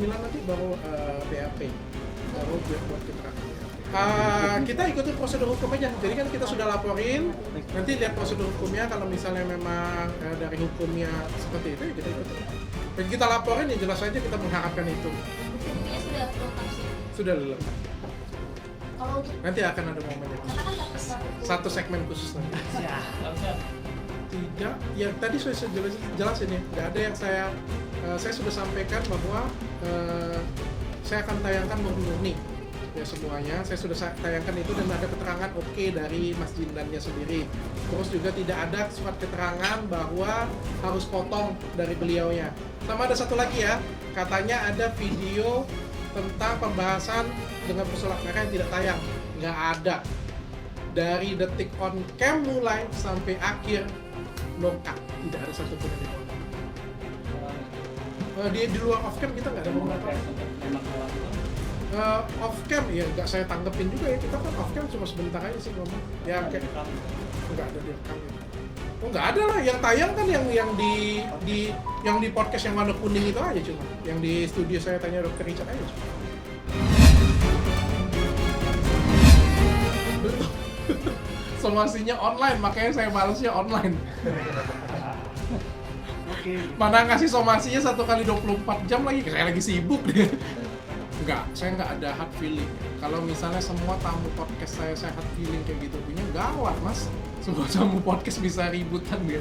9 nanti baru BAP, baru buat keterangan. Kita ikutin prosedur hukum aja. Jadi kan kita sudah laporin, nanti lihat prosedur hukumnya. Kalau misalnya memang dari hukumnya seperti itu, ya kita ikutin. Dan kita laporin, ya jelas saja kita mengharapkan itu. Buktinya sudah lengkap sih. Sudah lengkap. Kalau untuk Nanti akan ada momennya khusus. katakan dapat Satu segmen khusus nanti. Tidak, ya tadi saya jelasin ya. Nggak ada yang saya sudah sampaikan bahwa saya akan tayangkan murni ya semuanya. Saya sudah tayangkan itu dan ada keterangan oke dari Mas Jindannya sendiri. Terus juga tidak ada surat keterangan bahwa harus potong dari beliaunya. Sama ada satu lagi ya, katanya ada video tentang pembahasan dengan pesulap merah yang tidak tayang. Nggak ada. Dari detik on cam mulai sampai akhir no cut, tidak ada satupun yang dipotong. Di luar off cam kita nggak ada pemotong. Off cam ya nggak saya tanggepin juga ya, kita kan off cam cuma sebentar aja sih ngomong. Ya kayak nggak ada direkam ya. Oh nggak ada lah, yang tayang kan yang di podcast yang warna kuning itu aja cuma. Yang di studio saya tanya Dr. Richard aja cuma. Somasinya online, makanya saya balesnya online. Mana ngasih somasinya 1 kali 24 jam lagi, saya lagi sibuk deh. Enggak, saya nggak ada hard feeling. Kalau misalnya semua tamu podcast saya hard feeling kayak gitu punya, gawat mas. Semua tamu podcast bisa ributan dia.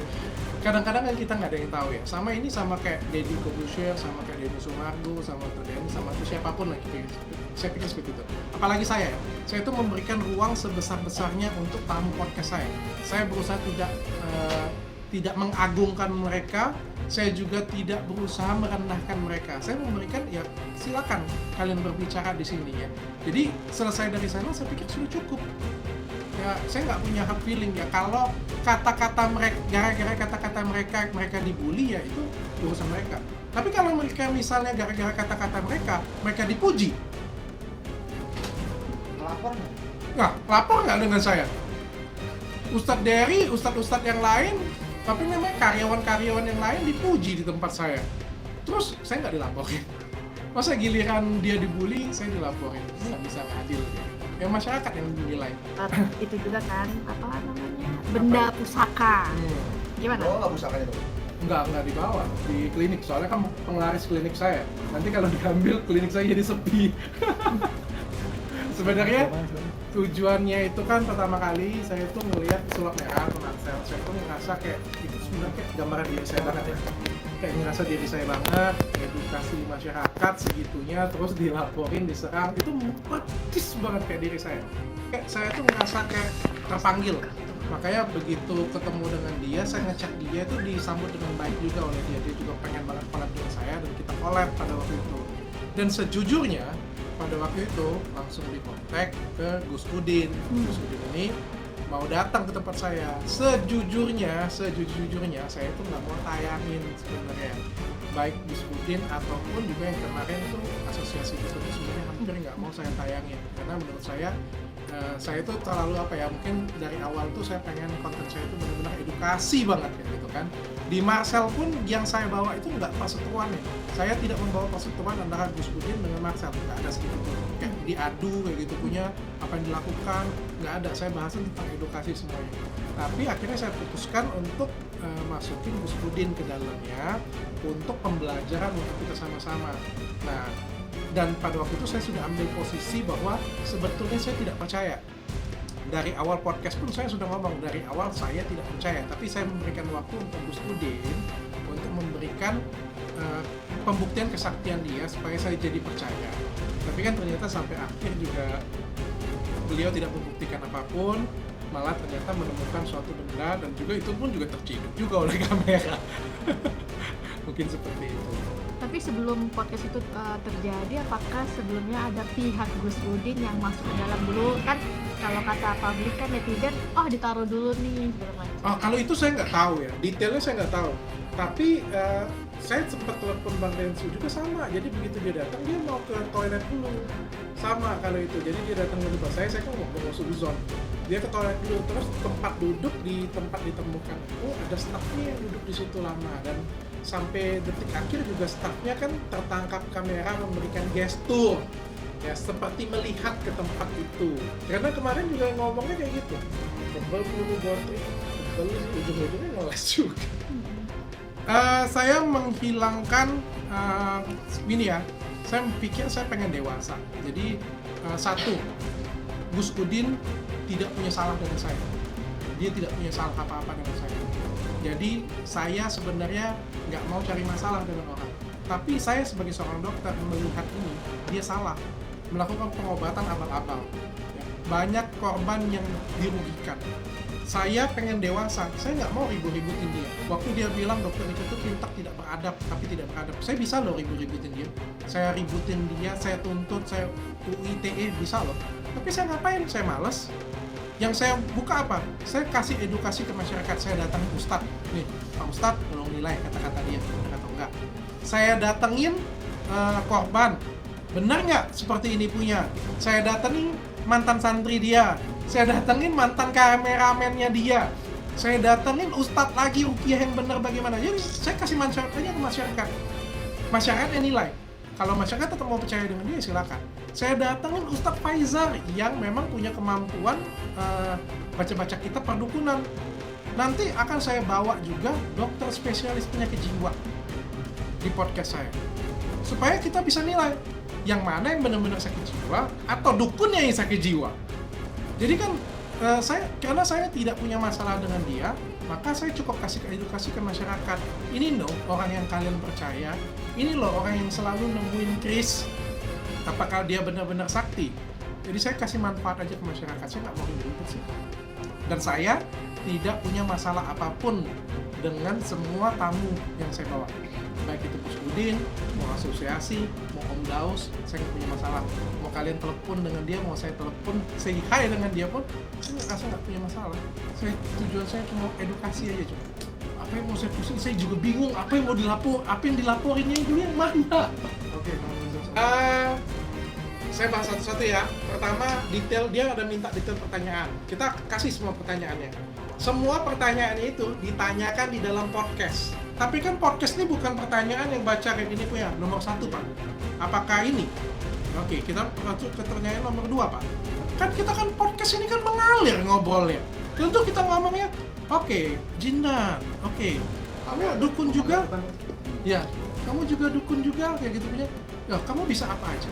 Kadang-kadang kan kita nggak ada yang tahu ya. Sama ini sama kayak Deddy Corbuzier, sama kayak Denny Sumargo, sama tuh Denny, sama tuh siapapun lah gitu. Saya pikir seperti itu. Apalagi saya itu memberikan ruang sebesar-besarnya untuk tamu podcast saya. Saya berusaha tidak mengagungkan mereka. Saya juga tidak berusaha merendahkan mereka. Saya memberikan ya silakan kalian berbicara di sini ya. Jadi selesai dari sana saya pikir sudah cukup. Ya saya nggak punya hard feeling ya. Kalau kata-kata mereka, gara-gara kata-kata mereka dibully ya itu urusan mereka. Tapi kalau mereka misalnya gara-gara kata-kata mereka dipuji, Lapor nggak? nggak lapor nggak dengan saya? Ustadz Dery, ustadz-ustadz yang lain, tapi namanya karyawan-karyawan yang lain dipuji di tempat saya. Terus saya nggak dilaporin. Masa giliran dia dibully, saya dilaporin. Nggak bisa adil. Ya masyarakat yang dinilai. Itu juga kan apa namanya benda pusaka. Gimana? Oh, nggak pusakanya tuh. Nggak dibawa di klinik. Soalnya kan penglaris klinik saya. Nanti kalau diambil klinik saya jadi sepi. Sebenarnya tujuannya itu kan pertama kali saya tuh ngelihat sulap merah Marcel. Saya tuh ngerasa kayak itu sebenarnya kayak gambaran diri saya banget ya. Kayak ngerasa diri saya banget, edukasi masyarakat segitunya, terus dilaporin, diserang, itu persis banget kayak diri saya. Kayak saya tuh ngerasa kayak terpanggil. Makanya begitu ketemu dengan dia, saya ngecek dia itu disambut dengan baik juga oleh dia. Dia juga pengen banget collab dengan saya dan kita collab pada waktu itu. Dan sejujurnya pada waktu itu langsung dikontak ke Gus Udin. Gus Udin ini mau datang ke tempat saya. Sejujurnya saya itu nggak mau tayangin sebenarnya, baik Gus Udin ataupun juga yang kemarin tuh asosiasi Gus Udin sebenarnya hampir nggak mau saya tayangin karena menurut saya itu terlalu apa ya, mungkin dari awal tuh saya pengen konten saya itu benar-benar edukasi banget ya gitu kan. Di Marcel pun yang saya bawa itu nggak perseteruan ya. Saya tidak membawa perseteruan antara Gus Udin dengan Marcel, nggak ada segitu tuh. Kayak diadu kayak gitu punya apa yang dilakukan, nggak ada. Saya bahasin tentang edukasi semuanya. Tapi akhirnya saya putuskan untuk masukin Gus Udin ke dalamnya untuk pembelajaran untuk kita sama-sama. Nah, dan pada waktu itu saya sudah ambil posisi bahwa sebetulnya saya tidak percaya. Dari awal podcast pun saya sudah ngomong, dari awal saya tidak percaya, tapi saya memberikan waktu untuk Gus Udin untuk memberikan pembuktian kesaktian dia supaya saya jadi percaya. Tapi kan ternyata sampai akhir juga beliau tidak membuktikan apapun, malah ternyata menemukan suatu benda dan juga itu pun juga terciduk juga oleh kamera. Mungkin seperti itu. Tapi sebelum podcast itu terjadi, apakah sebelumnya ada pihak Gus Udin yang masuk ke dalam dulu? Kan kalau kata publik kan netizen, oh ditaruh dulu nih segala macam. Oh, kalau itu saya nggak tahu ya, detailnya saya nggak tahu. Tapi saya sempat telepon Bang Densu juga sama. Jadi begitu dia datang, dia mau ke toilet dulu. Sama kalau itu. Jadi dia datang ke tempat saya kan mau suzon. Dia ke toilet dulu, terus tempat duduk di tempat ditemukan. Oh, ada stafnya yang duduk di situ lama dan sampai detik akhir juga stafnya kan tertangkap kamera memberikan gestur ya seperti melihat ke tempat itu. Karena kemarin juga ngomongnya kayak gitu, tebal peluru gotri, tebal sih ujung-ujungnya ngeles juga. Saya menghilangkan ini ya, saya pikir saya pengen dewasa. Jadi satu, Gus Udin tidak punya salah dengan saya. Dia tidak punya salah apa-apa dengan saya. Jadi saya sebenarnya nggak mau cari masalah dengan orang. Tapi saya sebagai seorang dokter melihat ini, dia salah. Melakukan pengobatan abal-abal. Ya, banyak korban yang dirugikan. Saya pengen dewasa, saya nggak mau ribut-ributin dia. Waktu dia bilang dokter itu tuh pintar tidak beradab, tapi tidak beradab. Saya bisa loh ribut-ributin dia. Saya ributin dia, saya tuntut, saya UITE bisa loh. Tapi saya ngapain? Saya males. Yang saya buka apa? Saya kasih edukasi ke masyarakat. Saya datang Ustadz, nih Pak Ustadz, tolong nilai kata-kata dia, benar atau enggak. Saya datengin korban, benar nggak seperti ini punya. Saya datengin mantan santri dia. Saya datengin mantan kameramennya dia. Saya datengin Ustadz lagi, Rukiah yang benar bagaimana. Jadi saya kasih manfaatnya ke masyarakat. Masyarakat yang nilai. Kalau masyarakat tetap mau percaya dengan dia, silakan. Saya datangin Ustadz Faizar yang memang punya kemampuan baca-baca kitab perdukunan. Nanti akan saya bawa juga dokter spesialis penyakit jiwa di podcast saya. Supaya kita bisa nilai yang mana yang benar-benar sakit jiwa atau dukunnya yang sakit jiwa. Jadi kan karena saya tidak punya masalah dengan dia, maka saya cukup kasih edukasi ke masyarakat. Ini loh orang yang kalian percaya, ini loh orang yang selalu nemuin Kris. Apakah dia benar-benar sakti? Jadi saya kasih manfaat aja ke masyarakat, saya nggak mau ribut sih. Dan saya tidak punya masalah apapun dengan semua tamu yang saya bawa. Baik itu Gus Udin, mau asosiasi, mau Om Daus, saya nggak punya masalah. Mau kalian telepon dengan dia, mau saya telepon, say hi dengan dia pun, saya rasa nggak punya masalah. Tujuan saya cuma edukasi aja cuma. Apa yang mau saya pusing, saya juga bingung. Apa yang mau apa yang dilaporinnya itu yang mana? Oke, saya bahas satu-satu ya. Pertama, detail, dia ada minta detail pertanyaan. Kita kasih semua pertanyaannya. Semua pertanyaannya itu ditanyakan di dalam podcast. Tapi kan podcast ini bukan pertanyaan yang baca kayak gini punya. Nomor 1, Pak. Apakah ini? Oke, kita masuk ke pertanyaan nomor 2, Pak. Kan kita kan podcast ini kan mengalir ngobrolnya. Tentu kita ngomongnya, oke, Jindan, oke. Kamu dukun juga? Ya, kamu juga dukun juga kayak gitu punya. Ya, kamu bisa apa aja?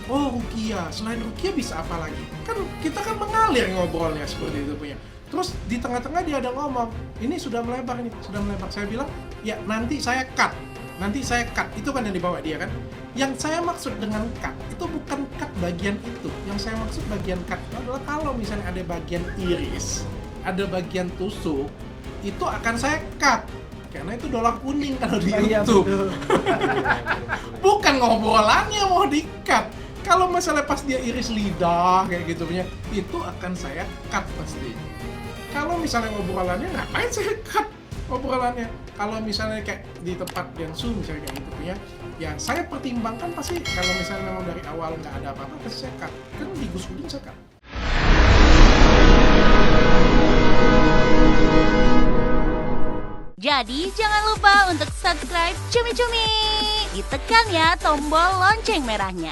Oh, Rukiah. Selain Rukiah bisa apa lagi? Kan kita kan mengalir ngobrolnya seperti itu punya. Terus di tengah-tengah dia ada ngomong, ini sudah melebar nih, sudah melebar. Saya bilang, ya nanti saya cut. Nanti saya cut. Itu kan yang dibawa dia kan. Yang saya maksud dengan cut, itu bukan cut bagian itu. Yang saya maksud bagian cut itu adalah kalau misalnya ada bagian iris, ada bagian tusuk, itu akan saya cut. Karena itu dolar kuning kalau di YouTube. Bukan ngobrolannya mau di-cut. Kalau misalnya pas dia iris lidah kayak gitu punya, itu akan saya cut pasti. Kalau misalnya ngobrolannya, ngapain saya cut ngobrolannya? Kalau misalnya kayak di tempat Gensu misalnya kayak gitu punya, ya saya pertimbangkan pasti kalau misalnya memang dari awal nggak ada apa-apa, pasti saya cut. Kan di Gus Udin saya cut. Jadi jangan lupa untuk subscribe Cumi Cumi. Ditekan ya tombol lonceng merahnya.